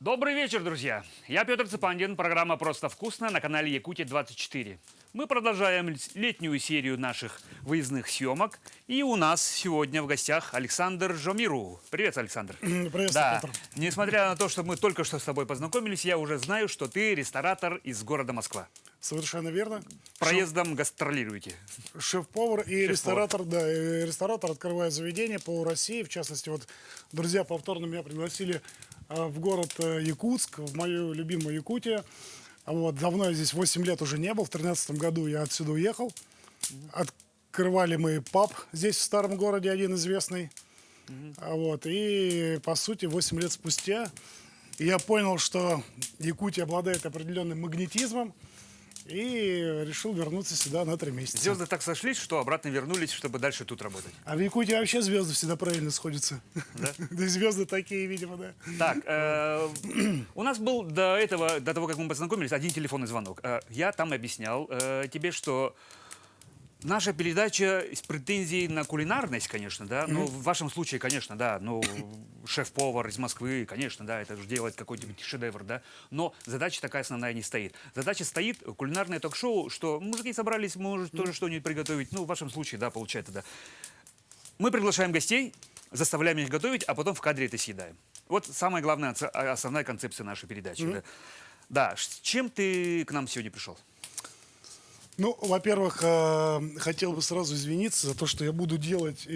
Добрый вечер, друзья! Я Петр Цепандин, программа «Просто вкусно» на канале Якутия-24. Мы продолжаем летнюю серию наших выездных съемок. И у нас сегодня в гостях Александр Жомиру. Привет, Александр. Приветствую, Да, Петр. несмотря на то, что мы только что с тобой познакомились, я уже знаю, что ты ресторатор из города Москва. Совершенно верно. Проездом гастролируете. Шеф-повар и ресторатор, да, и ресторатор, открывает заведение по России. В частности, вот друзья повторно меня пригласили в город Якутск, в мою любимую Якутию. Вот, давно я здесь 8 лет уже не был. В 2013 году я отсюда уехал. Открывали мы паб здесь, в старом городе, один известный. Вот, и, по сути, 8 лет спустя я понял, что Якутия обладает определенным магнетизмом. И решил вернуться сюда на 3 месяца. Звезды так сошлись, что обратно вернулись, чтобы дальше тут работать. А в Якутии вообще звезды всегда правильно сходятся. Да? Да и звезды такие, видимо, да. Так, у нас был до того, как мы познакомились, один телефонный звонок. Я там объяснял тебе, что наша передача с претензией на кулинарность, конечно, да, ну, в вашем случае, конечно, да, ну, шеф-повар из Москвы, конечно, да, это же делать какой-нибудь шедевр, да, но задача такая основная не стоит. Задача стоит, кулинарное ток-шоу, что мужики собрались, может, тоже что-нибудь приготовить, ну, в вашем случае, да, получается, да. Мы приглашаем гостей, заставляем их готовить, а потом в кадре это съедаем. Вот самая главная, основная концепция нашей передачи. Да. Да, с чем ты к нам сегодня пришел? Ну, во-первых, хотел бы сразу извиниться за то, что я буду делать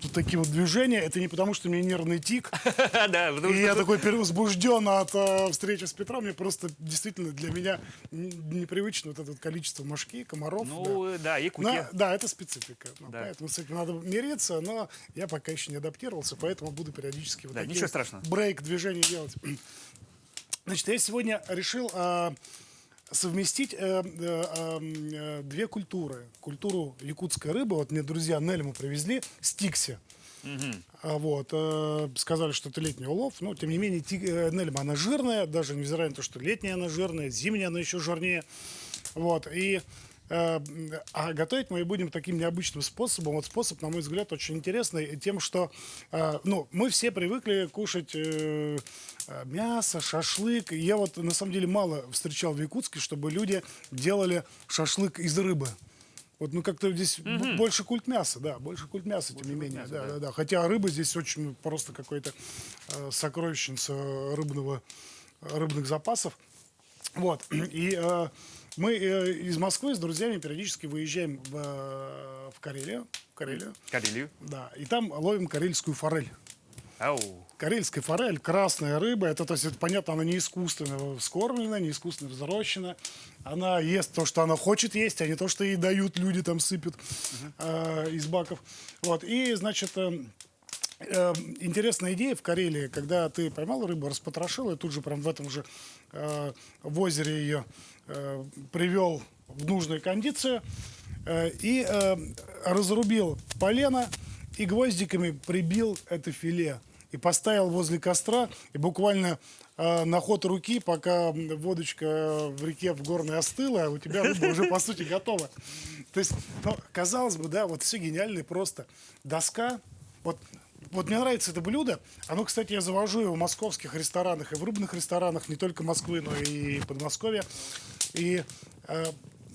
тут такие вот движения. Это не потому, что у меня нервный тик. Да, И я такой перевозбужден от встречи с Петром. Мне просто действительно для меня непривычно вот это количество мошки, комаров. Ну, да, Якутия. Да, это специфика. Да. Поэтому с этим надо мириться, но я пока еще не адаптировался, поэтому буду периодически вот Да, такие ничего страшного. брейк-движения делать. Значит, я сегодня решил совместить две культуры. Культуру якутской рыбы. Вот мне друзья Нельму привезли, стикси. Вот, сказали, что это летний улов, но тем не менее Нельма, она жирная, даже невзирая на то, что летняя она жирная, зимняя она еще жирнее. Вот, и а готовить мы будем таким необычным способом. Вот способ, на мой взгляд, очень интересный тем, что ну, мы все привыкли кушать мясо, шашлык. Я вот на самом деле мало встречал в Якутске, чтобы люди делали шашлык из рыбы. Вот, ну, как-то здесь больше культ мяса, да, больше культ мяса, тем не менее. Да. Хотя рыба здесь очень просто какой-то сокровищница рыбных запасов. Вот, и мы из Москвы с друзьями периодически выезжаем в Карелию. Карелию. Да, и там ловим карельскую форель. Ау. Карельская форель, красная рыба, это, то есть, это понятно, она не искусственно вскормлена, не искусственно взращена. Она ест то, что она хочет есть, а не то, что ей дают, люди там сыпят из баков. Вот, и, значит, интересная идея в Карелии, когда ты поймал рыбу, распотрошил, и тут же прям в этом же в озере ее привел в нужную кондицию и разрубил полено и гвоздиками прибил это филе. И поставил возле костра, и буквально на ход руки, пока водочка в реке в горной остыла, у тебя рыба уже, по сути, готова. То есть, ну, казалось бы, да, вот все гениально и просто. Доска, вот мне нравится это блюдо. Оно, кстати, я завожу его в московских ресторанах и в рыбных ресторанах, не только Москвы, но и Подмосковья. И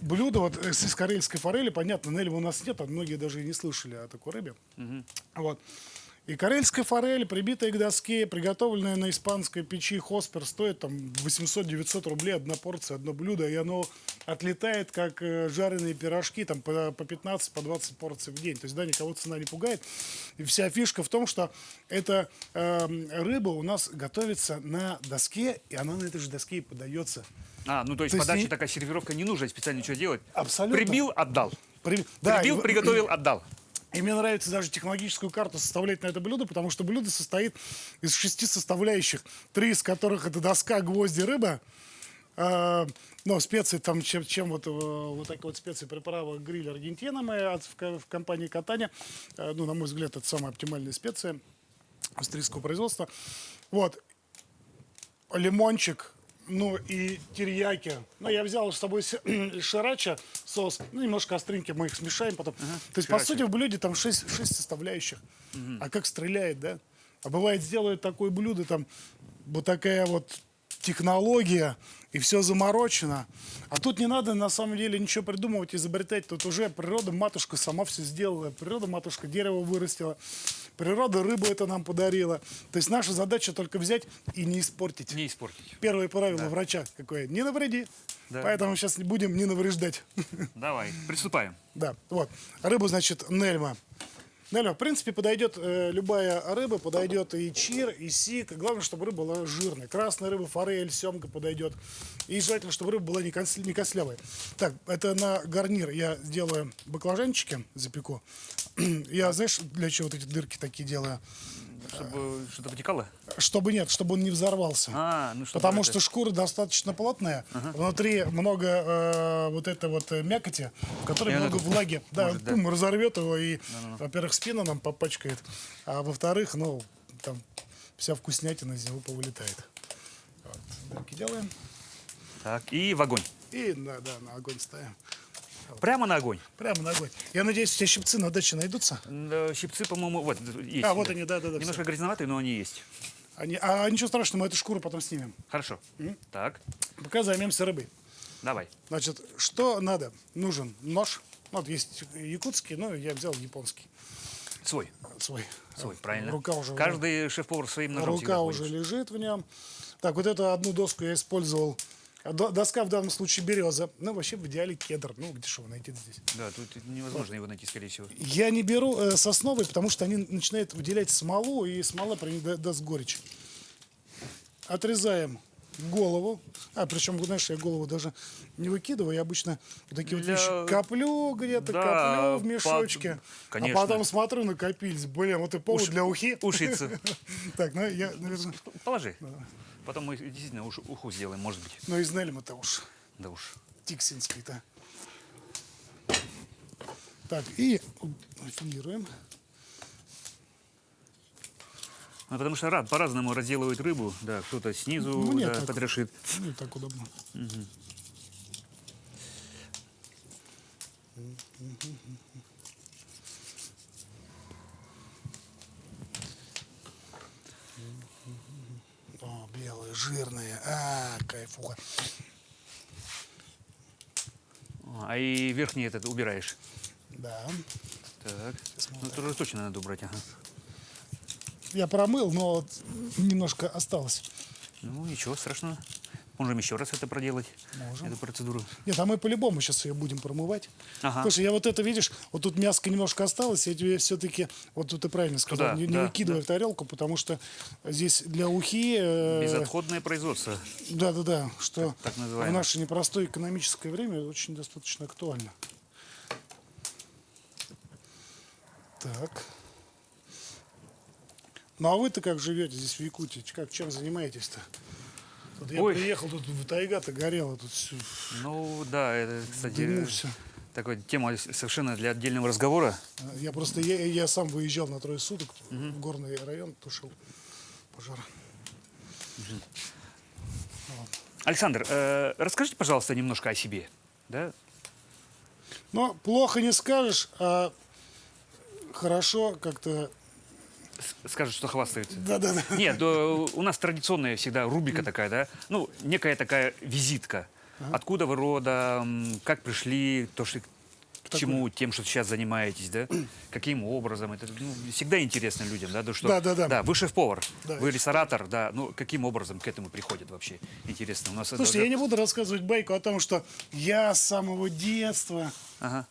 блюдо вот из карельской форели, понятно, Нельмы у нас нет, а многие даже и не слышали о такой рыбе. Вот. И карельская форель, прибитая к доске, приготовленная на испанской печи хоспер, стоит там 800-900 рублей одна порция, одно блюдо, и оно отлетает, как жареные пирожки, там по 15-20 порций в день. То есть, да, никого цена не пугает. И вся фишка в том, что эта рыба у нас готовится на доске, и она на этой же доске и подается. Ну то есть подача такая, сервировка, не нужно специально ничего делать. Абсолютно. Прибил, отдал. Да, Прибил, приготовил, отдал. И мне нравится даже технологическую карту составлять на это блюдо, потому что блюдо состоит из 6 составляющих, 3 из которых это доска, гвозди, рыба. Но специи там, чем вот такие вот специи, приправа гриль Аргентина мы в компании Катаня. Ну, на мой взгляд, это самая оптимальная специя австрийского производства. Вот. Лимончик. Ну и терияки. Ну, я взял с собой ширача соус. Ну, немножко остринки, мы их смешаем потом. То есть, по сути, в блюде там 6 составляющих. А как стреляет, да? А бывает, сделают такое блюдо, там вот такая вот технология, и все заморочено. А тут не надо на самом деле ничего придумывать, изобретать. Тут уже природа-матушка сама все сделала. Природа-матушка дерево вырастила. Природа рыбу это нам подарила. То есть наша задача только взять и не испортить. Не испортить. Первое правило врача какое? Не навреди. Да. Поэтому сейчас будем не навреждать. Давай, приступаем. Да, вот. Рыбу, значит, нельма. Нельма, в принципе, подойдет любая рыба, подойдет и чир, и сик. Главное, чтобы рыба была жирная. Красная рыба, форель, семга подойдет. И желательно, чтобы рыба была не костлявая. Так, это на гарнир я делаю баклажанчики, запеку. Я, знаешь, для чего вот эти дырки такие делаю? Чтобы что-то потекало? Чтобы нет, чтобы он не взорвался. Ну что Потому что шкура достаточно плотная, внутри много вот этой вот мякоти, в которой И она много тут влаги. Да, может, да. разорвет его и, во-первых, спину нам попачкает, а во-вторых, ну, там вся вкуснятина из него повылетает. Вот, дырки делаем. Так, и в огонь. И на огонь ставим. Прямо на огонь. Прямо на огонь. Я надеюсь, у тебя щипцы на даче найдутся? Да, щипцы, по-моему, вот есть. А, вот они, да. Немножко грязноватые, но они есть. А ничего страшного, мы эту шкуру потом снимем. Хорошо. Так, Пока займемся рыбой. давай. Значит, что надо? Нужен нож. Вот есть якутский, но я взял японский. Свой. Свой. Правильно. Рука уже, Каждый шеф-повар своим ножом всегда рука ходит. уже лежит в нем. Так, вот эту одну доску я использовал. Доска в данном случае береза. Ну, вообще в идеале кедр. Ну, где же его найти здесь? Да, тут невозможно его найти, скорее всего. Я не беру сосновый, потому что они начинают выделять смолу, и смола при них даст горечь. Отрезаем голову. Причем, знаешь, я голову даже не выкидываю. Я обычно вот такие вот вещи коплю где-то, Да, коплю в мешочке. конечно. А потом смотрю, накопились. Блин, вот и повод для ухи. Ушицы. Так, ну я, наверное... Положи. Потом мы действительно уху сделаем, может быть. Ну, из Нельма-то уж. Да уж. Тиксинский-то. Так, и филируем. Потому что по-разному разделывают рыбу. Да, кто-то снизу Мне да, так. потрошит. Ну, так удобно. О, белые, жирные. Кайфуха. А и верхний этот убираешь. Да. Так. Ну, тоже точно надо убрать. Ага. Я промыл, но вот немножко осталось. Ну, ничего страшного. Можем еще раз это проделать, Можем. эту процедуру. Нет, а мы по-любому сейчас ее будем промывать. Ага. Слушай, я вот это, видишь, вот тут мяско немножко осталось, я тебе все-таки, вот тут ты правильно сказал, Туда, не да, выкидывай в тарелку, потому что здесь для ухи... Безотходное производство. Да, что Так в называемое. наше непростое экономическое время очень достаточно актуально. Так. Ну а вы-то как живете здесь в Якутии? Чем занимаетесь-то? Тут я Ой. приехал, тут тайга-то горела, тут все Ну, да, это, кстати, дымился. такая тема совершенно для отдельного разговора. Я просто, я сам выезжал на 3 суток в горный район, тушил пожар. Александр, расскажите, пожалуйста, немножко о себе. Да? Но плохо не скажешь, а хорошо как-то... Скажет, что хвастается. Да. Нет, у нас традиционная всегда рубрика такая, да? Ну, некая такая визитка. Откуда вы родом, как пришли, к чему, тем, что сейчас занимаетесь, да? Каким образом? Это всегда интересно людям, да? Да. Да, вы шеф-повар, Да. вы ресторатор, да. Ну, каким образом к этому приходят вообще? Интересно. У нас Слушайте, я не буду рассказывать байку о том, что я с самого детства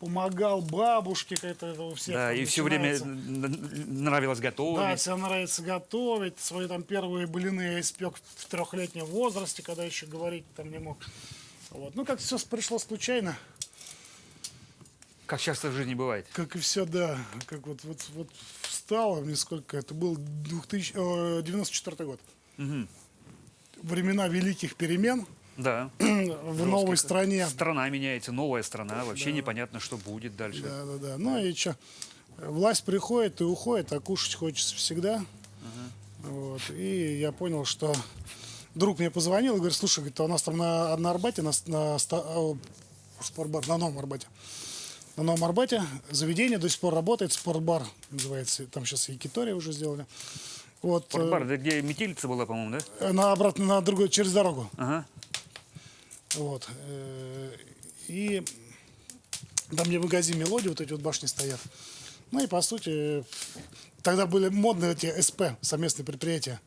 помогал бабушке, это у всех. Да, там и все время начинается. нравилось Да, готовить. всем нравится готовить. Свои там первые блины я испек в 3-летнем возрасте, когда еще говорить там не мог. Вот. Ну, как все пришло случайно, Как часто в жизни бывает. как и все, да. Как вот встало мне сколько, это был 94 год. Времена великих перемен Да. в новой стране. Страна меняется, новая страна. Вообще непонятно, что будет дальше. Да. Ну и что? Власть приходит и уходит, а кушать хочется всегда. Вот. И я понял, что друг мне позвонил и говорит: слушай, говорит, у нас там на Арбате, спортбар, на Новом Арбате. На Новом Арбате заведение до сих пор работает, спортбар называется, там сейчас Якитория уже сделали. Вот, Спортбар, это где метелица была, по-моему, да? на обратно на другой, через дорогу. Ага. Вот. И там, где магазин «Мелодия», вот эти вот башни стоят. Ну и, по сути, тогда были модные эти СП, совместные предприятия.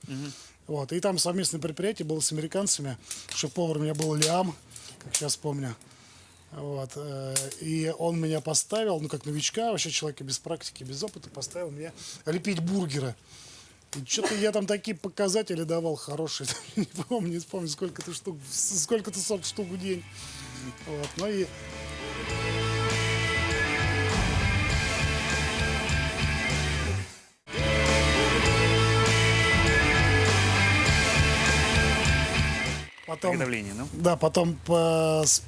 Вот. И там совместное предприятие было с американцами. Шеф-повар у меня был Лиам, как сейчас помню. Вот. И он меня поставил, ну, как новичка, вообще человека без практики, без опыта, поставил меня лепить бургеры. И что-то я там такие показатели давал хорошие. Не помню, сколько-то сколько-то 40 штук в день. Вот. Ну и потом, Приготовление, ну. да, потом с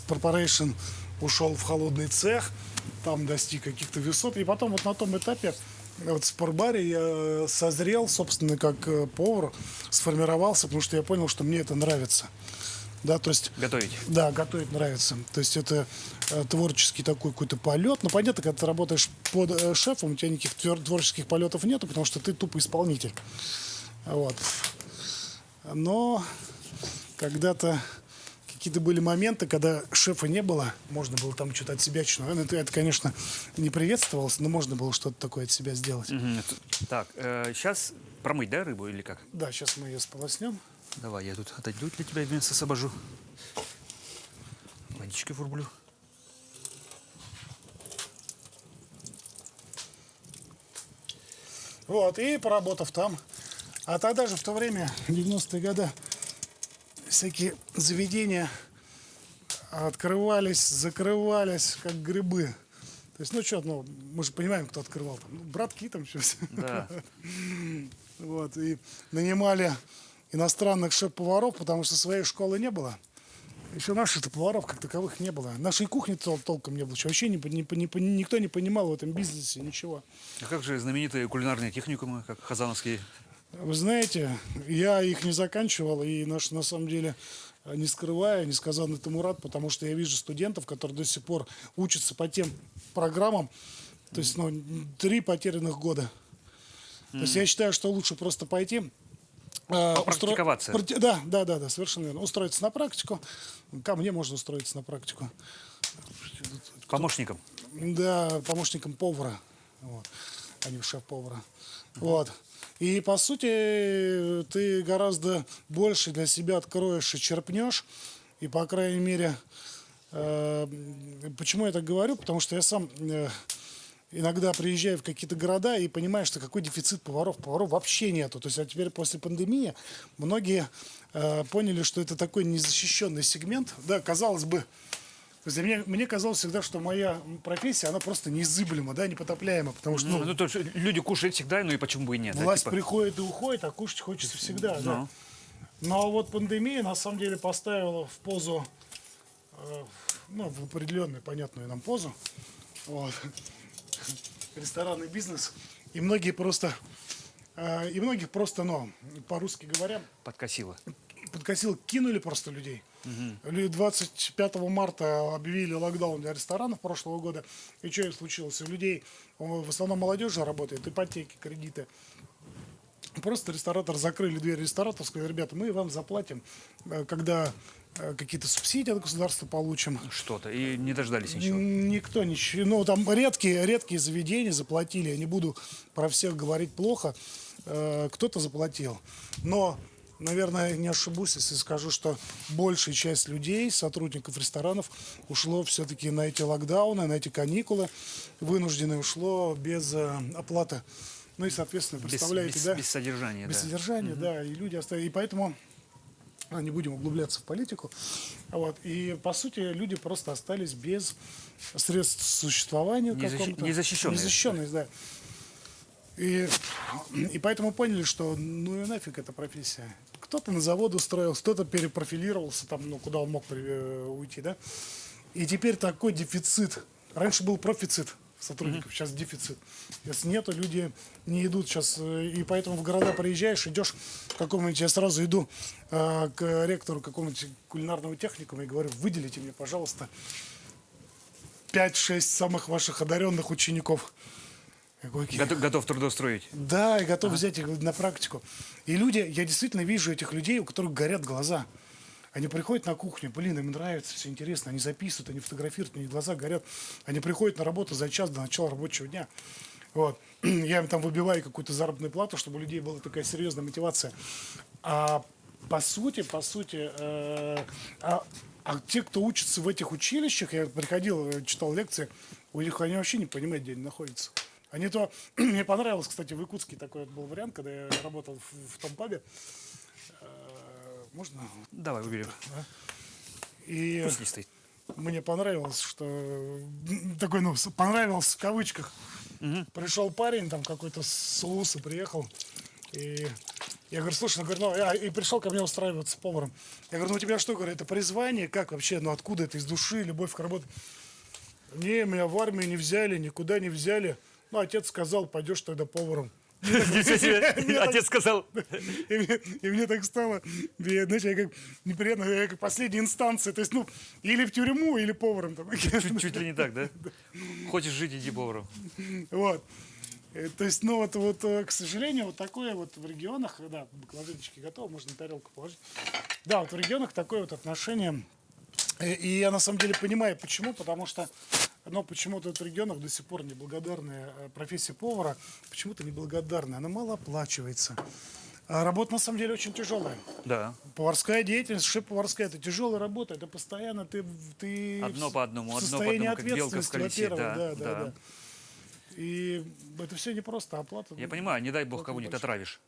Corporation ушел в холодный цех, там достиг каких-то высот. И потом вот на том этапе вот в спортбаре я созрел, собственно, как повар, сформировался, потому что я понял, что мне это нравится. Да, то есть, Готовить. да, готовить нравится. То есть это творческий такой какой-то полет. Ну, понятно, когда ты работаешь под шефом, у тебя никаких творческих полетов нету, потому что ты тупо исполнитель. Вот. Но когда-то какие-то были моменты, когда шефа не было, можно было там что-то от себя это, конечно, не приветствовалось, но можно было что-то такое от себя сделать. Так, сейчас промыть, да, рыбу или как? Да, сейчас мы ее сполоснем. Давай, я тут отойду для тебя мясо освобожу. Водичкой врублю. Вот, и поработав там. А тогда же в то время, в 90-е годы, всякие заведения открывались, закрывались, как грибы. То есть, ну что, ну, мы же понимаем, кто открывал там. Ну, братки там сейчас. Да. Вот, и нанимали иностранных шеф-поваров, потому что своей школы не было. Еще наших-то поваров как таковых не было. Нашей кухни толком не было. Вообще никто не понимал в этом бизнесе ничего. А как же знаменитые кулинарные техникумы, как хазановские? Вы знаете, я их не заканчивал, и на самом деле, не скрывая, несказанно этому рад, потому что я вижу студентов, которые до сих пор учатся по тем программам, то есть, ну, 3 потерянных года. То есть я считаю, что лучше просто пойти... Попрактиковаться. Да, совершенно верно. Устроиться на практику. Ко мне можно устроиться на практику. Помощником. Да, помощником повара, вот, а не шеф-повара. Вот. И, по сути, ты гораздо больше для себя откроешь и черпнешь. И, по крайней мере, почему я так говорю? Потому что я сам иногда приезжаю в какие-то города и понимаю, что какой дефицит поваров. Поваров вообще нету. То есть, а теперь после пандемии многие поняли, что это такой незащищенный сегмент. Да, казалось бы, то есть мне казалось всегда, что моя профессия, она просто неизыблема, да, непотопляема, потому что, Ну, то есть люди кушают всегда, ну и почему бы и нет? власть да, типа? приходит и уходит, а кушать хочется всегда, да. Но вот пандемия, на самом деле, поставила в позу, ну, в определенную, понятную нам позу, вот, ресторанный бизнес, и многих просто, ну, по-русски говоря, Подкосило. подкосил, кинули просто людей. 25 марта объявили локдаун для ресторанов прошлого года. И что случилось? У людей, в основном молодежь же работает, ипотеки, кредиты. Просто ресторатор закрыли дверь рестораторов, сказали: ребята, мы вам заплатим, когда какие-то субсидии от государства получим. Что-то. И не дождались ничего. Никто ничего. Ну, там редкие заведения заплатили. Я не буду про всех говорить плохо. Кто-то заплатил. Но, наверное, не ошибусь, если скажу, что большая часть людей, сотрудников ресторанов, ушло все-таки на эти локдауны, на эти каникулы вынужденные, ушло без оплаты. Ну и, соответственно, представляете, да? Без содержания, Без да. содержания, да. И люди оставили. И поэтому не будем углубляться в политику. Вот. И, по сути, люди просто остались без средств существования. Незащищенные. Незащищенные, да. И поэтому поняли, что ну и нафиг эта профессия. Кто-то на завод устроился, кто-то перепрофилировался, там, ну, куда он мог уйти, да. И теперь такой дефицит. Раньше был профицит сотрудников, сейчас дефицит. Если нету, люди не идут сейчас. И поэтому в города приезжаешь, идешь к какому-нибудь, я сразу иду к ректору какого-нибудь кулинарного техникума и говорю: выделите мне, пожалуйста, 5-6 самых ваших одаренных учеников. Какой Готов трудоустроить. Да, и готов взять их на практику. И люди, я действительно вижу этих людей, у которых горят глаза. Они приходят на кухню, блин, им нравится, все интересно, они записывают, они фотографируют, у них глаза горят. Они приходят на работу за час до начала рабочего дня. Вот. Я им там выбиваю какую-то заработную плату, чтобы у людей была такая серьезная мотивация. А по сути, а те, кто учится в этих училищах, я приходил, читал лекции, у них они вообще не понимают, где они находятся. Они то... Мне понравилось, кстати, в Якутске такой был вариант, когда я работал в том пабе. Можно? Давай, выберем. И Вкуснистый. мне понравилось, что... Такой, ну, понравилось в кавычках. Пришел парень, там какой-то с Улуса приехал. И я говорю, слушай, ну, говорю, и пришел ко мне устраиваться поваром. Я говорю, ну у тебя что, говорю, это призвание? Как вообще, ну откуда это из души, любовь к работе? Не, меня в армию не взяли, никуда не взяли. Ну, отец сказал, пойдешь тогда поваром. Отец сказал. И мне так стало, знаешь, я как неприятно, я как последняя инстанция. То есть, ну, или в тюрьму, или поваром. Там. Чуть ли не так, да? Хочешь жить, иди поваром. Вот. То есть, ну, вот, к сожалению, вот такое вот в регионах, да, баклажанчики готовы, можно на тарелку положить. Да, вот в регионах такое вот отношение. И я на самом деле понимаю, почему, потому что, ну, почему-то в регионах до сих пор неблагодарная профессия повара, почему-то неблагодарная, она мало оплачивается. А работа на самом деле очень тяжелая. Да. Поварская деятельность, шеф-поварская, это тяжелая работа, это постоянно ты Одно по одному, в одно по состоянии одному, как белка в ответственности, колесе. во-первых, Да. да. И это все непросто, оплата. Я понимаю, не дай бог оплата кого-нибудь небольшая. отравишь.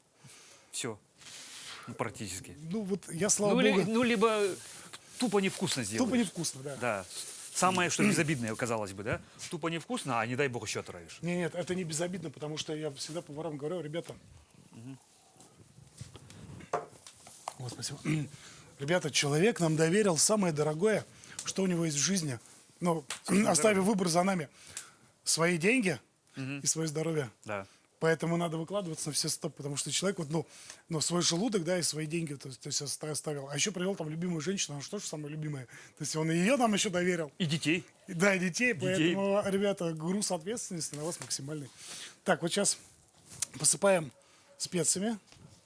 Все. Ну, практически. Ну вот я, слава Ну, богу, ну, либо тупо невкусно сделаешь. тупо невкусно, да. Да. Самое, что безобидное, казалось бы, да? Тупо невкусно, а не дай бог еще отравишь. Нет, это не безобидно, потому что я всегда поварам говорю, ребята, вот, спасибо. Ребята, человек нам доверил самое дорогое, что у него есть в жизни. Ну, оставив выбор за нами. Свои деньги и свое здоровье. Да. Поэтому надо выкладываться на все 100, потому что человек вот, ну, свой желудок, да, и свои деньги, то есть оставил. А еще привел там любимую женщину, она что же самая любимая. То есть он и ее нам еще доверил. И детей. Да, и детей, поэтому, ребята, груз ответственности на вас максимальный. Так, вот сейчас посыпаем специями.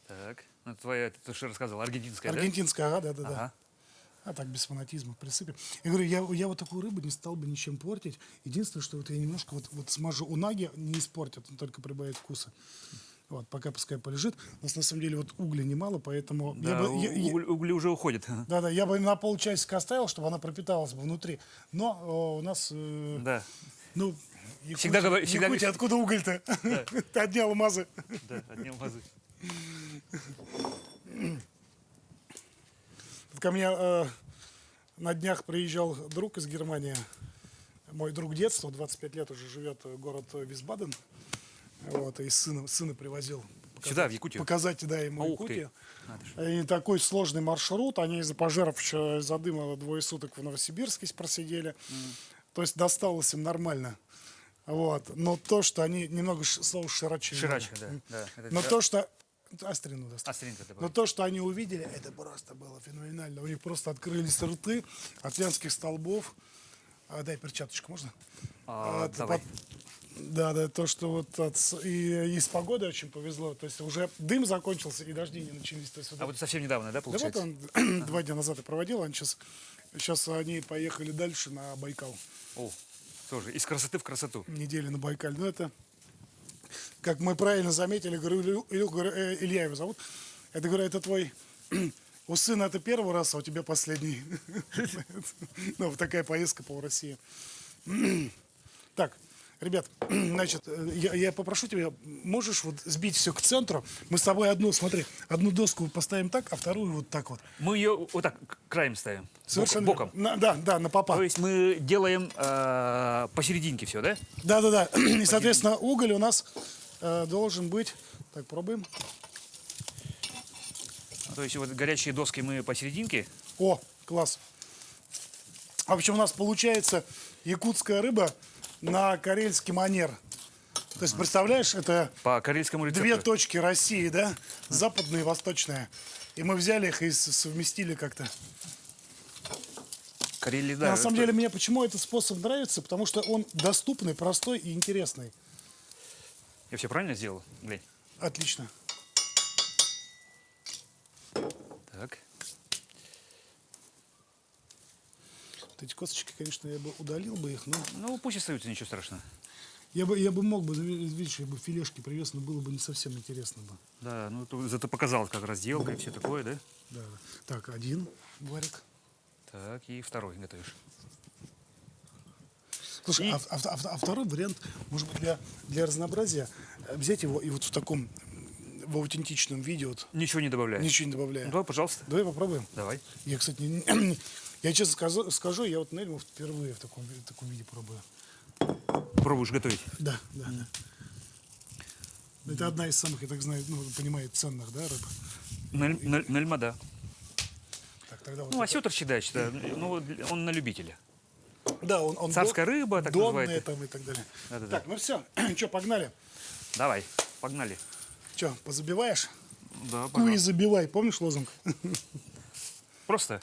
Так. Ну, твоя, ты что рассказывал, аргентинская, Аргентинская, ага, да. Ага. А так, без фанатизма присыпем. Я говорю, я вот такую рыбу не стал бы ничем портить. Единственное, что вот я немножко вот смажу унаги, не испортит, он только прибавит вкуса. Вот, пока пускай полежит. У нас на самом деле вот угля немало, поэтому... Да, угли уже уходят. Да, я бы на полчасика оставил, чтобы она пропиталась бы внутри. Но у нас... Да. Ну, Всегда говорю- Якутия, откуда уголь-то? Ты одни алмазы. Да, одни алмазы. Ко мне на днях приезжал друг из Германии, мой друг детства, 25 лет уже живет город Висбаден, вот, и сына привозил. Сюда, в Якутию? Показать, да, ему Ух ты. Якутию. Надо же. И такой сложный маршрут, они из-за пожаров еще из-за дыма 2 суток в Новосибирске просидели, то есть досталось им нормально. Вот. Но то, что они немного слово широче. Ширачка, да. Но то, что... Астрину достаточно. Астринка добавь. Но то, что они увидели, это просто было феноменально. У них просто открылись рты от венских столбов. Дай перчаточку, можно? Давай. Да, то, что вот и с погодой очень повезло. То есть уже дым закончился, и дожди не начались. То есть, А вот совсем недавно, да, да вот получается? он 2 дня назад и проводил, сейчас они поехали дальше на Байкал. О, тоже из красоты в красоту. Недели на Байкале. Но это, как мы правильно заметили, говорю, Илья его зовут. Это, говорю, это твой... У сына это первый раз, а у тебя последний. Ну, такая поездка по России. Так, ребят, значит, я попрошу тебя, можешь вот сбить все к центру. Мы с тобой одну доску поставим так, а вторую вот так вот. Мы ее вот так краем ставим. Совершенно Боком. верно. Да, на попа. То есть мы делаем посерединке все, да? Да. И, соответственно, уголь у нас должен быть... Так, пробуем. То есть вот горячие доски мы посерединке. О, класс. В общем, у нас получается якутская рыба на карельский манер. То есть, представляешь, это По карельскому рецепту. 2 точки России, да? Западная и восточная. И мы взяли их и совместили как-то. Карелия, да. На самом деле, мне почему этот способ нравится? Потому что он доступный, простой и интересный. Я все правильно сделал? Глянь. Отлично. Так. Вот эти косточки, конечно, я бы удалил бы их, но Ну, пусть остаются, ничего страшного. я бы мог бы, видишь, я бы филешки привез, но было бы не совсем интересно бы. Да, ну зато показал, как разделка и все такое, да? Да, да. Так, один варик. Так, и второй готовишь. Слушай, И- а второй вариант, может быть, для разнообразия взять его и вот в таком, в аутентичном виде, вот, Ничего не добавляешь? ничего не добавляя. Ну, давай, пожалуйста. Давай попробуем. Давай. Я, кстати, я честно скажу, я вот Нельму впервые в таком виде пробую. Пробуешь готовить. Да, да, да. Это одна из самых, я так знаю, ну, понимаю, ценных, да, рыб. Нельма, да. Так, тогда вот Ну, это- осетр считается, да. Ну, он на любителя. Да, он Царская рыба, так донная называется. там и так далее. Да-да-да. Так, ну все, что, погнали. Давай, погнали. Что, позабиваешь? Да, Куи пожалуйста. забивай, помнишь лозунг? Просто.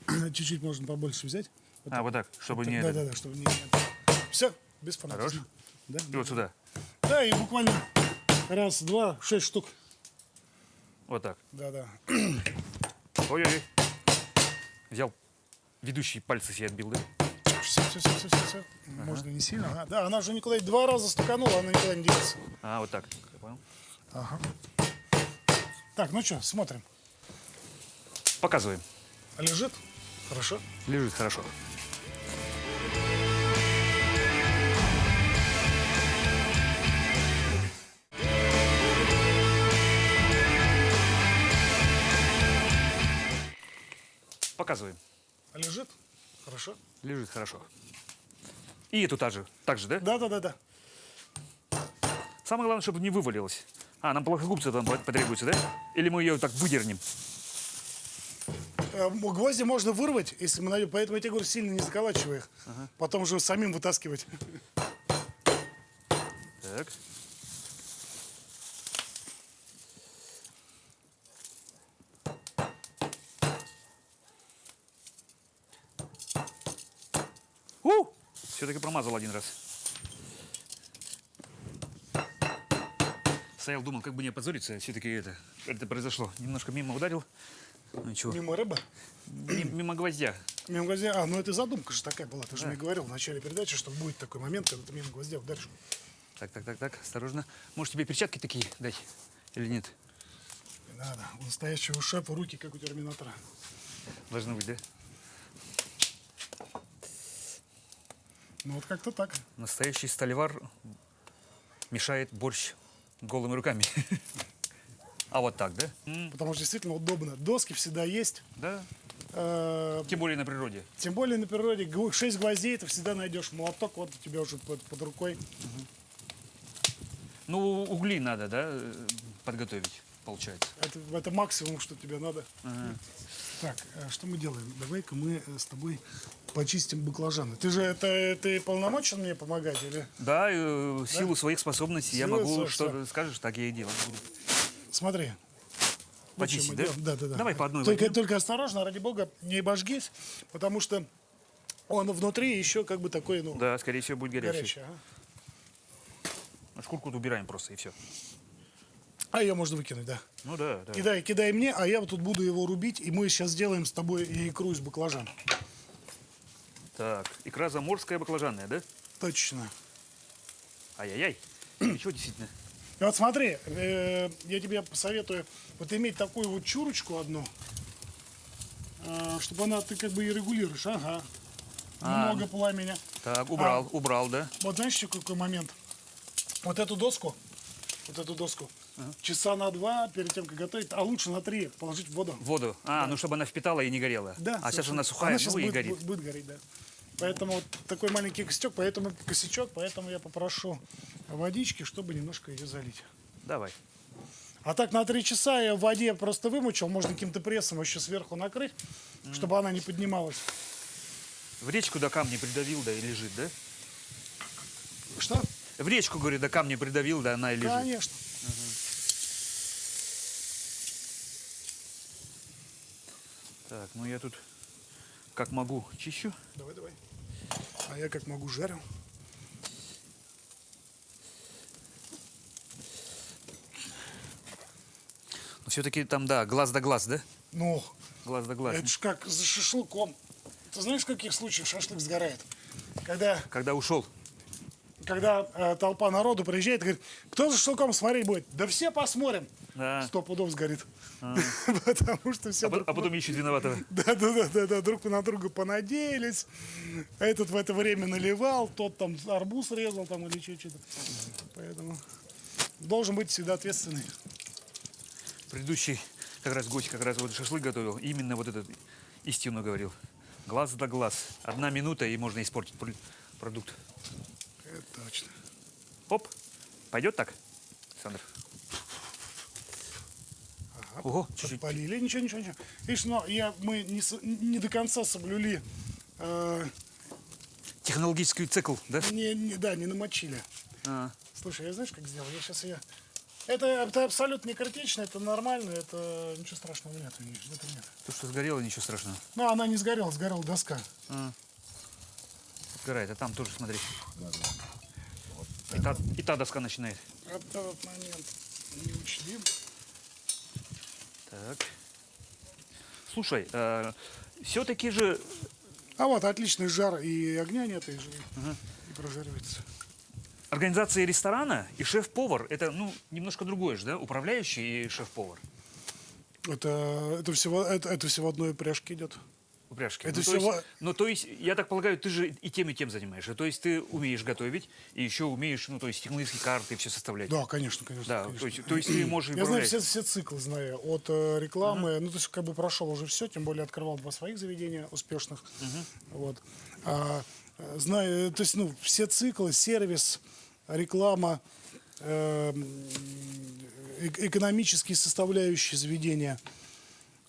Чуть-чуть можно побольше взять. А, вот так, чтобы не... Да, это. да, да, чтобы не... Все, без фанатизма. Да, И вот сюда. да, и буквально раз, два, 6 штук. Вот так. Да, да. Ой-ой-ой. Взял ведущие пальцы себе отбил, да? Все. Можно не сильно. Ага. Да, она же никуда 2 раза стуканула, она никуда не делится. А, вот так. Я понял. Ага. Так, ну что, смотрим. Показываем. Лежит? Хорошо. Лежит хорошо. Показываем. Лежит? Хорошо. Лежит хорошо. И эту так же, да? Да, да, да, да. Самое главное, чтобы не вывалилось. А, нам плоскогубцы там потребуется, да? Или мы ее так выдернем? Гвозди можно вырвать, если мы найдем. Поэтому я тебе говорю, сильно не заколачивай их. Потом уже самим вытаскивать. Так. Все-таки промазал один раз. Стоял, думал, как бы не опозориться, все-таки это произошло. Немножко мимо ударил. Ну ничего. Мимо рыбы. Мимо гвоздя. Мимо гвоздя. А, ну это задумка же такая была. Ты же мне говорил в начале передачи, что будет такой момент, когда ты мимо гвоздя ударишь. Так, осторожно. Может, тебе перчатки такие дать? Или нет? Не надо. У настоящего шефа руки, как у терминатора. Должны быть, да? Ну вот как-то так. Настоящий столевар мешает борщ голыми руками. А вот так, да? Потому что действительно удобно. Доски всегда есть. Да. Э, Тем более на природе. Тем более на природе 6 гвоздей ты всегда найдешь. Молоток вот у тебя уже под рукой. Ну, угли надо, да, подготовить, получается. Это максимум, что тебе надо. Так, что мы делаем? Давай-ка мы с тобой почистим баклажаны. Ты полномочен мне помогать или? Да, в силу своих способностей я Силу могу, своих, что всё. скажешь, так я и делать буду. Смотри. Вот что Почистить, мы да? делаем. Да, да, да. Давай по одной Только, возьмем. только осторожно, ради бога, не обожгись, потому что он внутри еще как бы такой, ну, Да, скорее всего, будет горячий. горячий. Ага. А шкурку убираем просто, и все. А ее можно выкинуть, да. Ну да, да. Кидай мне, а я вот тут буду его рубить, и мы сейчас сделаем с тобой и икру из баклажан. Так, икра заморская баклажанная, да? Точно. Ай-яй-яй. Ничего, действительно. И вот смотри, я тебе посоветую вот иметь такую вот чурочку одну, чтобы она, ты как бы и регулируешь. Ага. Много пламени. Так, убрал, да? Вот знаешь еще какой момент? Вот эту доску, часа на 2 перед тем, как готовить, а лучше на 3 положить в воду. Воду. Ну чтобы она впитала и не горела. Да, А сейчас совершенно. она сухая, Она сейчас ну и будет, горит. будет гореть, да. Поэтому вот такой маленький косячок, поэтому я попрошу водички, чтобы немножко ее залить. Давай. А так на 3 часа я в воде просто вымочил, можно каким-то прессом еще сверху накрыть, чтобы она не поднималась. В речку до камня придавил, да, и лежит, да? Что? В речку, говорю, до камня придавил, да, она и лежит. Конечно. Так, ну я тут как могу чищу. Давай. А я как могу жарю. Все-таки там, да, глаз да глаз, да? Ну, Глаз да глаз. это ж как за шашлыком. Ты знаешь, в каких случаях шашлык сгорает? Когда, Когда ушел. когда толпа народу приезжает и говорит, кто за шашлыком смотреть будет? Да все посмотрим. Да. 100 пудов сгорит. Потому что все А потом ищет виноватого. да, друг на друга понадеялись. Этот в это время наливал, тот там арбуз резал там или что-то. Поэтому должен быть всегда ответственный. Предыдущий как раз гость как раз вот шашлык готовил. Именно вот этот истину говорил. Глаз да глаз. 1 минута, и можно испортить продукт. Это точно. Оп. Пойдет так, Александр? Ого, чуть-чуть. Полили, ничего. Видишь, но мы не до конца соблюли, Технологический цикл, да? не намочили. А, Слушай, я знаешь, как сделал? Я сейчас ее... Это абсолютно не критично, это нормально, это ничего страшного нет. В этом нет. то, что сгорело, ничего страшного. Но она не сгорела, сгорела доска. Сгорает, а там тоже, смотри. И та доска начинает. Этот момент не учли. Так. Слушай, все-таки же А вот отличный жар, и огня нет, и прожаривается. организация ресторана и шеф-повар, это, ну, немножко другое же, да? Управляющий и шеф-повар. Это все в одной упряжке идет. Упряжки. Это Ну, всего- то есть, я так полагаю, ты же и тем занимаешься. То есть ты умеешь готовить, и еще умеешь, ну, то есть технологические карты все составлять. Да, конечно. Да, конечно. то есть ты можешь Я знаю управлять. все циклы, знаю. От рекламы, ну, то есть, как бы прошел уже все, тем более открывал 2 своих заведения успешных. Вот. Знаю, то есть, ну, все циклы, сервис, реклама, экономические составляющие заведения.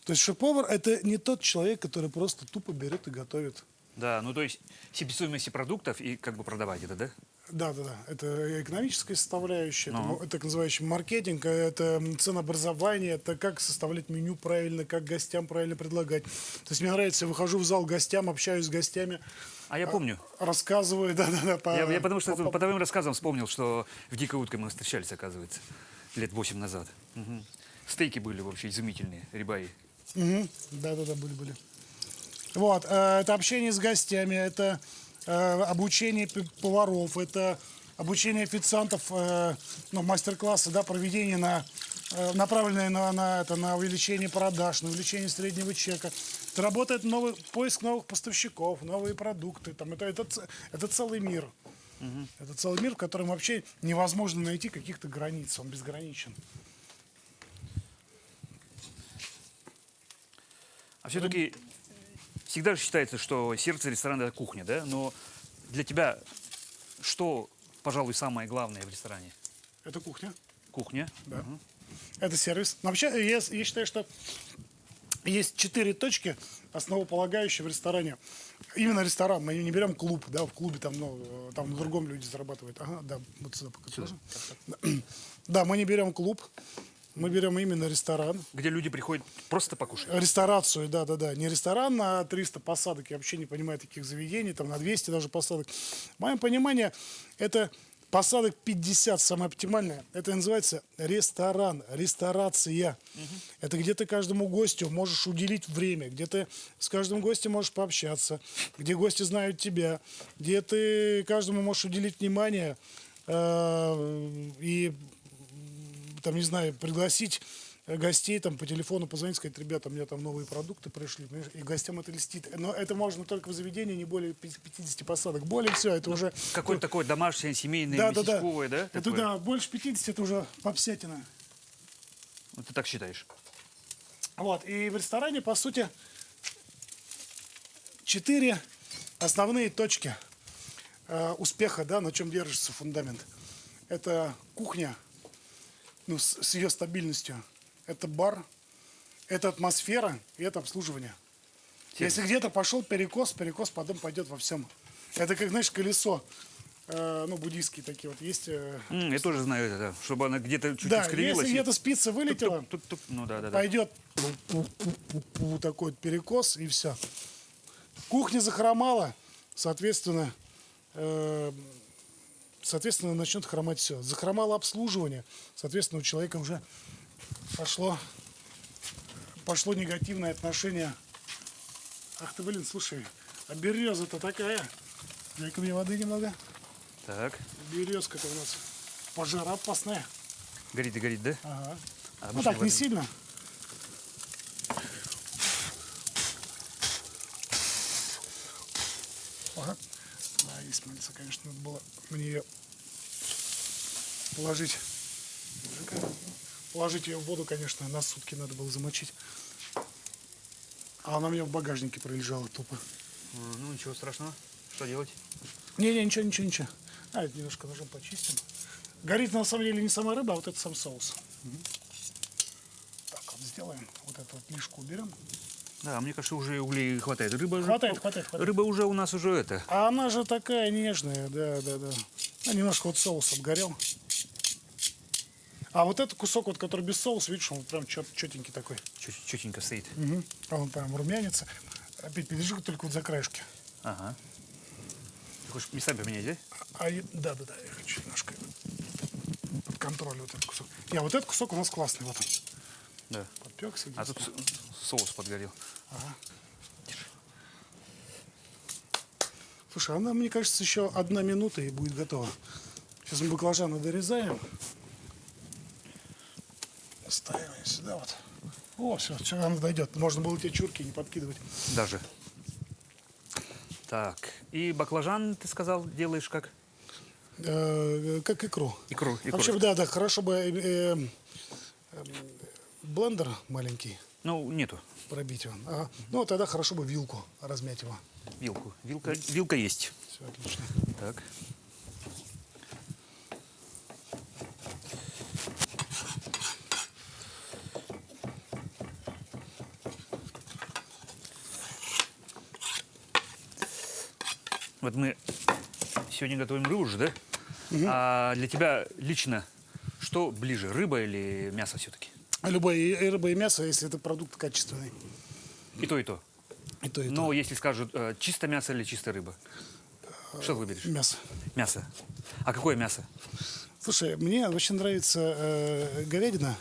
То есть шеф-повар – это не тот человек, который просто тупо берет и готовит. Да, ну то есть себестоимости продуктов и как бы продавать это, да? Да. Это экономическая составляющая, Ну. это так называемый маркетинг, это ценообразование, это как составлять меню правильно, как гостям правильно предлагать. То есть мне нравится, я выхожу в зал к гостям, общаюсь с гостями, А я помню. рассказываю, да. Я потому что по твоим рассказам вспомнил, что в «Дикой утке» мы встречались, оказывается, лет 8 назад. Мгм. Стейки были вообще изумительные, рибаи. Да, были. Вот, это общение с гостями, это обучение поваров, это обучение официантов, ну, мастер-классы, да, проведение направленные на увеличение продаж, на увеличение среднего чека. Это работает поиск новых поставщиков, новые продукты. Там, это целый мир. Это целый мир, в котором вообще невозможно найти каких-то границ, он безграничен. А все-таки всегда же считается, что сердце ресторана – это кухня, да? Но для тебя что, пожалуй, самое главное в ресторане? Это кухня. Кухня? Да. Это сервис. Но вообще, я считаю, что есть 4 точки, основополагающие в ресторане. Именно ресторан. Мы не берем клуб, да, в клубе там, ну, там на другом люди зарабатывают. Ага, да, вот сюда пока положим. Да, мы не берем клуб, мы берем именно ресторан. Где люди приходят просто покушать? Ресторацию, да. Не ресторан на 300 посадок, я вообще не понимаю таких заведений, там на 200 даже посадок. В моем понимании, это посадок 50 самое оптимальное. Это называется ресторан, ресторация. Это где ты каждому гостю можешь уделить время, где ты с каждым гостем можешь пообщаться, где гости знают тебя, где ты каждому можешь уделить внимание и, там, не знаю, пригласить гостей там по телефону позвонить, сказать: ребята, у меня там новые продукты пришли, понимаешь, и гостям это льстит. Но это можно только в заведении не более 50 посадок. Более все, это уже... Какое-то такое домашнее, семейное, Да. местечковое, да? Это такое? да, больше 50 это уже попсятина. Ну, ты так считаешь? Вот, и в ресторане, по сути, 4 основные точки успеха, да, на чем держится фундамент. Это кухня, ну, с ее стабильностью. Это бар, это атмосфера и это обслуживание. Если где-то пошел перекос потом пойдет во всем. Это как, знаешь, колесо, ну, буддийские такие вот есть. Я тоже знаю это, да. Чтобы она где-то чуть-чуть Да, скривилась. если где-то спица вылетела, Тук-тук-тук. Ну да. пойдет такой вот перекос и все. Кухня захромала, соответственно, начнет хромать все. Захромало обслуживание, соответственно, у человека уже пошло пошло негативное отношение. Ах ты, блин, слушай, а береза-то такая. Дай-ка мне воды немного. Так. Березка-то у нас пожароопасная. Горит и горит, да? Ага. А Ну обычно так, не воды- сильно. Ага. Да, есть мыльца, конечно, надо было мне ее положить. Положить ее в воду, конечно, на сутки надо было замочить. А она у меня в багажнике пролежала тупо. Ну, ничего страшного. Что делать? Не-не, ничего, ничего, ничего. А, это немножко ножом почистим. Горит на самом деле не сама рыба, а вот это сам соус. Так, вот сделаем. Вот эту вот лишку уберем. Да, мне кажется, уже углей хватает. Рыба же- Хватает, хватает, хватает. Рыба уже у нас уже это. А она же такая нежная, да, да, да. А немножко вот соус обгорел. А вот этот кусок, вот, который без соуса, видишь, он прям четенький такой. Четенько стоит. Угу. А он прям румянится. Опять подержи только вот за краешки. Ага. Ты хочешь местами поменять, да? Да, да, да, я хочу немножко под контроль вот этот кусок. Не, вот этот кусок у нас классный, вот он. Да. Подпекся. А тут соус подгорел. Слушай, она, мне кажется, еще 1 минута и будет готова. Сейчас мы баклажаны дорезаем. Ставим ее сюда вот. О, все, она дойдет. Можно было те чурки не подкидывать. Даже. Так. И баклажан, ты сказал, делаешь как? Как икру. Икру. Вообще, да, да, хорошо бы блендер маленький Ну, нету. пробить его. Ага. Ну, тогда хорошо бы вилку размять его. Вилку. Вилка есть. Все отлично. Так. Вот мы сегодня готовим рыбу же, да? А для тебя лично что ближе, рыба или мясо все-таки? Любое и рыба, и мясо, если это продукт качественный. И то, и то. И то, и Но если скажут, чисто мясо или чисто рыба? Что ты то. выберешь? Мясо. Мясо. А какое мясо? Слушай, мне очень нравится говядина,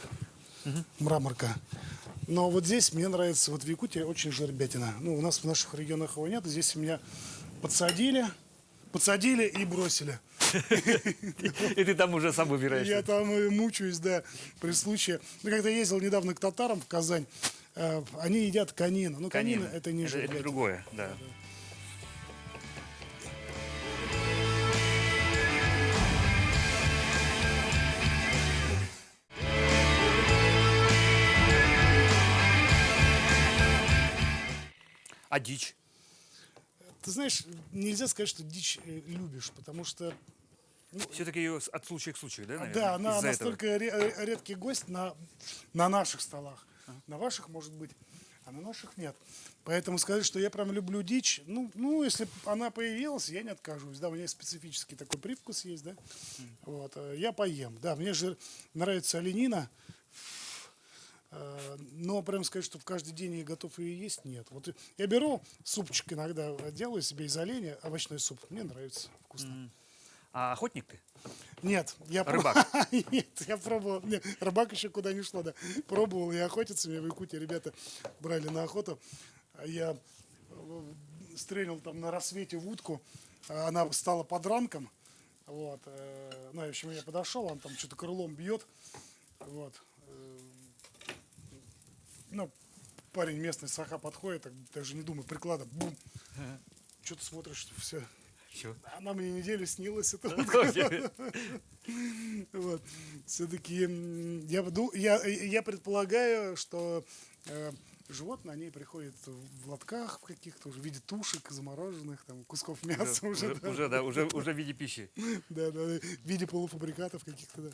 мраморка. Но вот здесь мне нравится, вот в Якутии очень жирбятина. Ну, у нас в наших регионах его нет. Здесь меня подсадили и бросили. И ты там уже сам выбираешь. Я там мучаюсь, да, при случае. Ну, когда ездил недавно к татарам в Казань, они едят конину. Ну, конина это не Это жирбятина. другое, да. А дичь? Ты знаешь, нельзя сказать, что дичь любишь, потому что Все-таки ее от случая к случаю, да, наверное? да, она Из-за этого. настолько редкий гость на наших столах. На ваших, может быть, а на наших нет. Поэтому сказать, что я прям люблю дичь, ну, если она появилась, я не откажусь. Да, у меня специфический такой привкус есть, да. Вот, я поем. Да, мне же нравится оленина, но прям сказать, что в каждый день я готов ее есть, нет. Вот я беру супчик иногда, делаю себе из оленя, овощной суп. Мне нравится, вкусно. А охотник ты? Нет, я Рыбак. Нет, я пробовал. Нет, рыбак еще куда не шло, да. Пробовал и охотиться. Меня в Якутии ребята брали на охоту. А я стрельнул там на рассвете в утку. А она стала подранком. Вот. Ну, в общем, я подошел, он там что-то крылом бьет. Вот. Ну, парень местный, саха подходит, так, даже не думаю, прикладом, бум. Что ты смотришь, все. Чё? Она мне неделю снилась. Это вот. Все-таки я предполагаю, что животные, они приходят в лотках в каких-то, уже в виде тушек замороженных, там, кусков мяса уже. Уже в виде пищи. Да, да, в виде полуфабрикатов каких-то, да.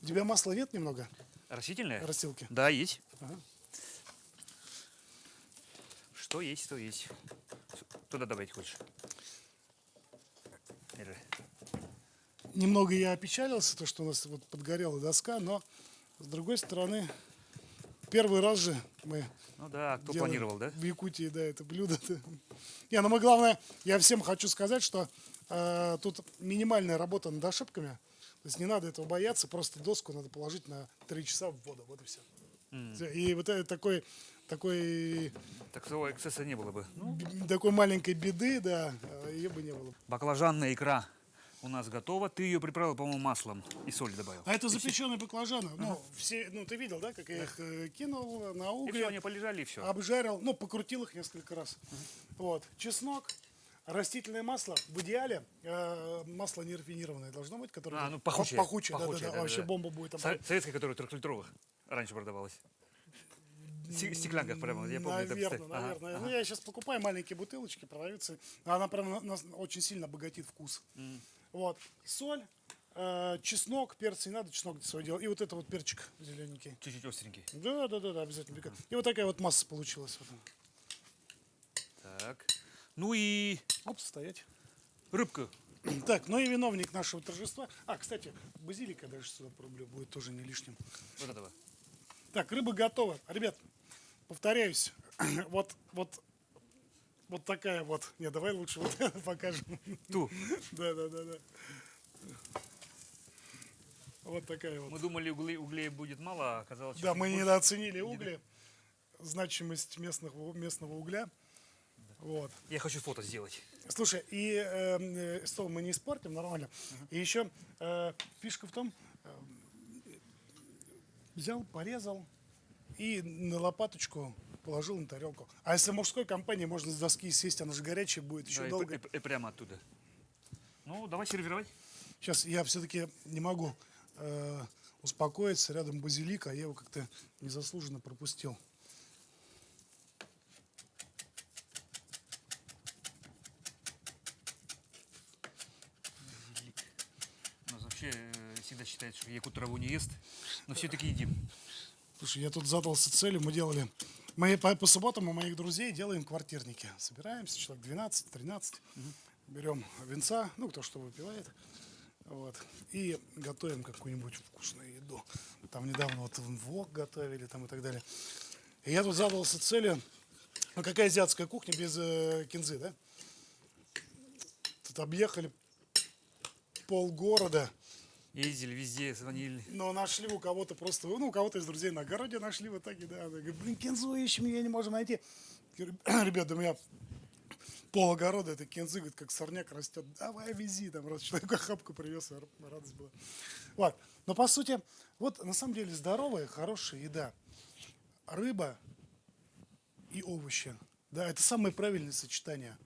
У тебя масла нет немного? Растительное? Растилки? Да, есть. Ага. Что есть, то есть. Туда добавить хочешь? Держи. Немного я опечалился, то, что у нас вот подгорела доска, но с другой стороны, первый раз же мы Ну да, кто делаем планировал, да? в Якутии, да, это блюдо. Не, ну мы главное, я всем хочу сказать, что тут минимальная работа над ошибками. есть не надо этого бояться, просто доску надо положить на 3 часа в воду, вот и все. И вот это такой, Такого эксцесса не было бы. Ну, такой маленькой беды, да, ее бы не было. баклажанная икра у нас готова. Ты ее приправил, по-моему, маслом и соль добавил. А это запеченные баклажаны. Ну, все, ну, ты видел, да, как я их кинул на И угли, все, они полежали, и все. обжарил, ну, покрутил их несколько раз. Вот. Чеснок, растительное масло. В идеале масло нерафинированное должно быть, которое Ну, пахучее. пахучее, Пахучее, да. Вообще бомба будет. Там. Советская, которая в 3-литровых раньше продавалась. В стеклянках прямо, я помню. это Наверное, представь. Ага, наверное. ага. Ну, я сейчас покупаю маленькие бутылочки, продаются. Она прям нас очень сильно богатит вкус. Вот. Соль, чеснок, перец, не надо чеснок свой делать. И вот это вот перчик зелененький. Чуть-чуть остренький. Да, обязательно. И вот такая вот масса получилась. Вот. Так. Ну и Оп, стоять. рыбка. Так, ну и виновник нашего торжества. Кстати, базилика даже сюда порублю, будет тоже не лишним. Вот этого. Так, рыба готова. Ребят, повторяюсь, вот такая вот. Не, давай лучше вот покажем. Ту. Да. Вот такая вот. Мы думали, углей будет мало, а оказалось Да, чуть-чуть мы больше. недооценили угли, значимость местного угля. Вот. Я хочу фото сделать. Слушай, и стол мы не испортим, нормально. И еще фишка в том, взял, порезал и на лопаточку положил на тарелку. А если мужской компании, можно с доски сесть, она же горячая будет еще Да, долго. и прямо оттуда. Ну, давай сервировать. Сейчас я все-таки не могу успокоиться, рядом базилик, а я его как-то незаслуженно пропустил. У нас вообще всегда считается, что якут траву не ест, но все-таки едим. Слушай, я тут задался целью, мы по субботам у моих друзей делаем квартирники. Собираемся, человек 12-13, берем винца, ну, кто что выпивает, вот, и готовим какую-нибудь вкусную еду. Там недавно вот вок готовили там и так далее. И я тут задался целью, ну, какая азиатская кухня без кинзы, да? Тут объехали полгорода. Ездили везде, звонили. Но нашли у кого-то просто, ну, у кого-то из друзей на огороде нашли вот так, и да. Говорит, блин, кинзу ищем, ее не можем найти. Я говорю, ребята, у меня пол огорода, это кинзы, говорит, как сорняк растет. Давай вези, там, раз человек охапку привез, радость была. Вот, но по сути, вот на самом деле здоровая, хорошая еда. Рыба и овощи, да, это самое правильное сочетание.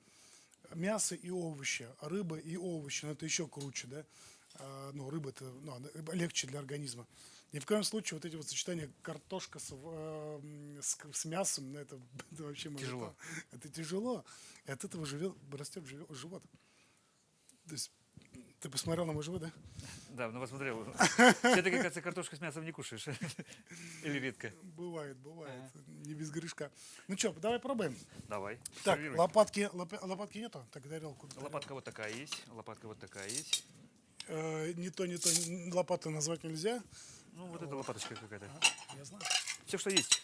Мясо и овощи, рыба и овощи, ну, это еще круче, да. Ну, рыба это легче для организма. Ни в коем случае вот эти вот сочетания картошка с мясом, ну, это вообще Тяжело. Это тяжело. И от этого растет живот. То есть ты посмотрел на мой живот, да? Да, ну посмотрел. Все-таки, кажется, картошку с мясом не кушаешь. Или редко. Бывает. Не без грешка. Ну что, давай пробуем. Давай. Так, сервируй. лопатки нету? Так, тарелку. Лопатка вот такая есть. Лопатка вот такая есть. Не то. Лопаты назвать нельзя. Ну, вот эта лопаточка какая-то. Я знаю. Все, что есть.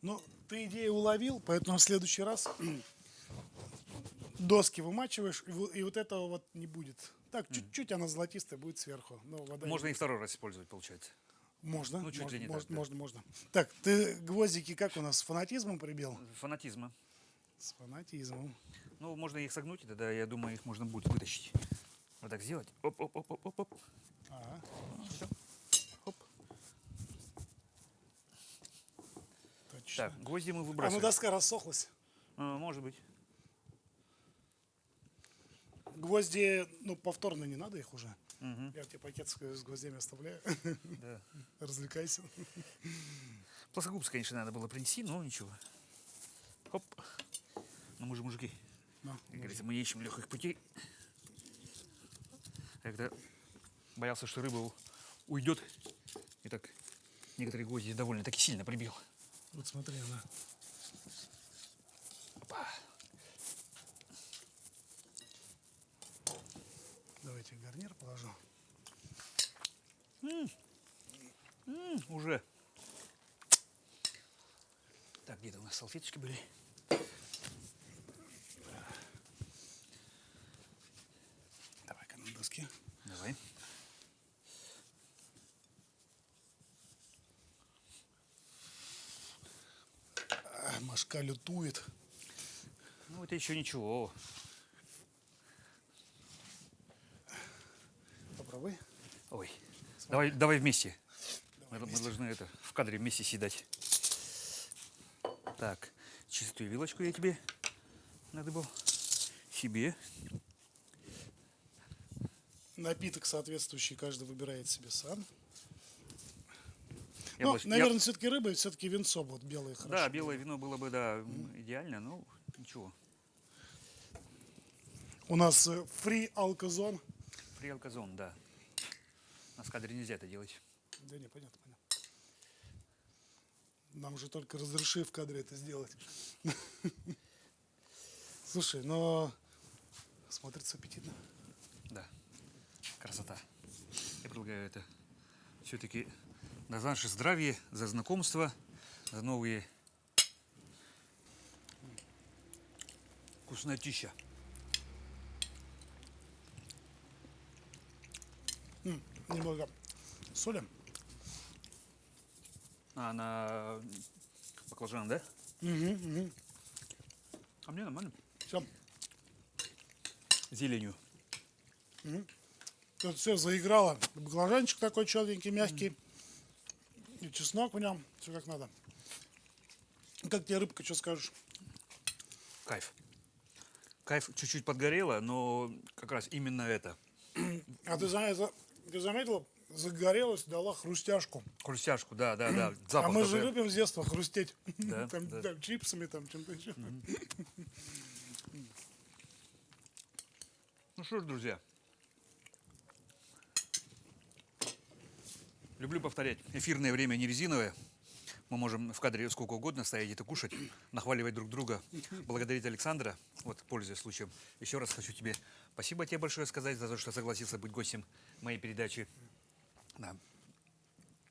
Ну, ты идею уловил, поэтому в следующий раз доски вымачиваешь, и вот этого вот не будет. Так, чуть-чуть она золотистая будет сверху. Но вода Можно и второй раз использовать, получается. Можно, Ну, чуть ли не так, да. можно. Так, ты гвоздики как у нас, с фанатизмом прибил? Фанатизма. С фанатизмом. Ну, можно их согнуть, и тогда, я думаю, их можно будет вытащить. Вот так сделать. Оп-оп-оп-оп-оп. Ага. Все. Оп. Точно. Так, гвозди мы А ну выбрасываем. доска рассохлась. Может быть. Гвозди, ну, повторно не надо их уже. Мгм. Я тебе пакет с гвоздями оставляю. Да. Развлекайся. Плоскогубцы, конечно, надо было принести, но ничего. Хоп. Ну, мы же мужики. Ну, Как говорится, мы ищем легких путей. Я когда боялся, что рыба уйдет, и так некоторые гвозди довольно-таки сильно прибил. вот смотри, она. Опа. Давайте гарнир положу. Уже. Так, где-то у нас салфеточки были. башка лютует. Ну, это еще ничего. Попробуй. Ой, давай вместе. Мы должны это в кадре вместе съедать. Так, чистую вилочку я тебе надо было. Себе. Напиток соответствующий каждый выбирает себе сам. Я Ну, больше- наверное, все-таки рыба и все-таки винцо вот белое хорошо. Да, белое вино было бы, да, идеально, но ничего. У нас фри алкозон. Фри алкозон, да. На кадре нельзя это делать. Да не, понятно. Нам же только разреши в кадре это сделать. Слушай, но смотрится аппетитно. Да, красота. Я предлагаю это все-таки за наше здравие, за знакомство, за новые вкуснотища. Немного соли. А на баклажан, да? Угу. А мне нормально. Все. Зеленью. Тут все заиграло. Баклажанчик такой черненький, мягкий. И чеснок в нем. Все как надо. Как тебе рыбка, что скажешь? Кайф. Кайф чуть-чуть подгорело, но как раз именно это. А ты заметила? Загорелась, дала хрустяшку. Хрустяшку, да. А Запах мы же такой. любим с детства хрустеть. Да, Там, да. там чипсами, там чем-то еще. Ну что ж, друзья. Люблю повторять. Эфирное время не резиновое. Мы можем в кадре сколько угодно стоять это кушать, нахваливать друг друга, благодарить Александра. Вот, пользуясь случаем, еще раз хочу тебе спасибо тебе большое сказать за то, что согласился быть гостем моей передачи. Да.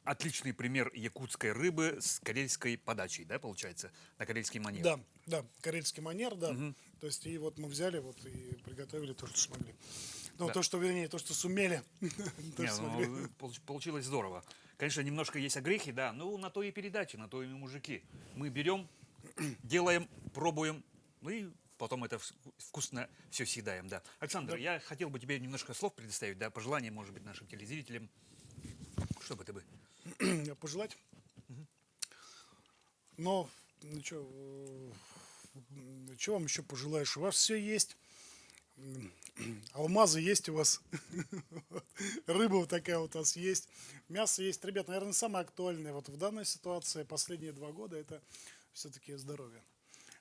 Отличный пример якутской рыбы с карельской подачей, да, получается, на карельский манер. Да, карельский манер, да. То есть и вот мы взяли вот и приготовили то, что смогли. Ну, Да. то, что сумели. То, Не, что смогли. ну, получилось здорово. Конечно, немножко есть огрехи, да, но на то и передачи, на то и мы мужики. Мы берем, делаем, пробуем, ну и потом это вкусно все съедаем, да. Александр, я хотел бы тебе немножко слов предоставить, да, пожелания, может быть, нашим телезрителям. Что бы ты бы? Пожелать. Но, ну что вам еще пожелаешь? У вас все есть. Алмазы есть у вас. Рыба вот такая вот у вас есть. Мясо есть. Ребят, наверное, самое актуальное вот в данной ситуации последние 2 года это все-таки здоровье.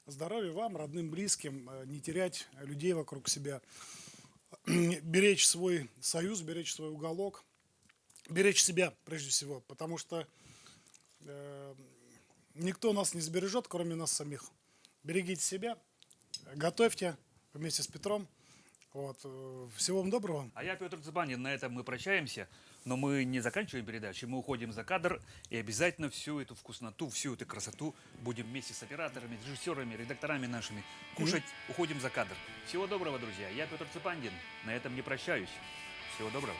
Здоровье вам, родным, близким, не терять людей вокруг себя, беречь свой союз, беречь свой уголок, беречь себя прежде всего, потому что никто нас не сбережет, кроме нас самих. Берегите себя, готовьте вместе с Петром. Вот. Всего вам доброго. А я Петр Цыбанин, на этом мы прощаемся, но мы не заканчиваем передачу, мы уходим за кадр и обязательно всю эту вкусноту, всю эту красоту будем вместе с операторами, режиссерами, редакторами нашими кушать, уходим за кадр. Всего доброго, друзья, я Петр Цыбанин, на этом не прощаюсь. Всего доброго.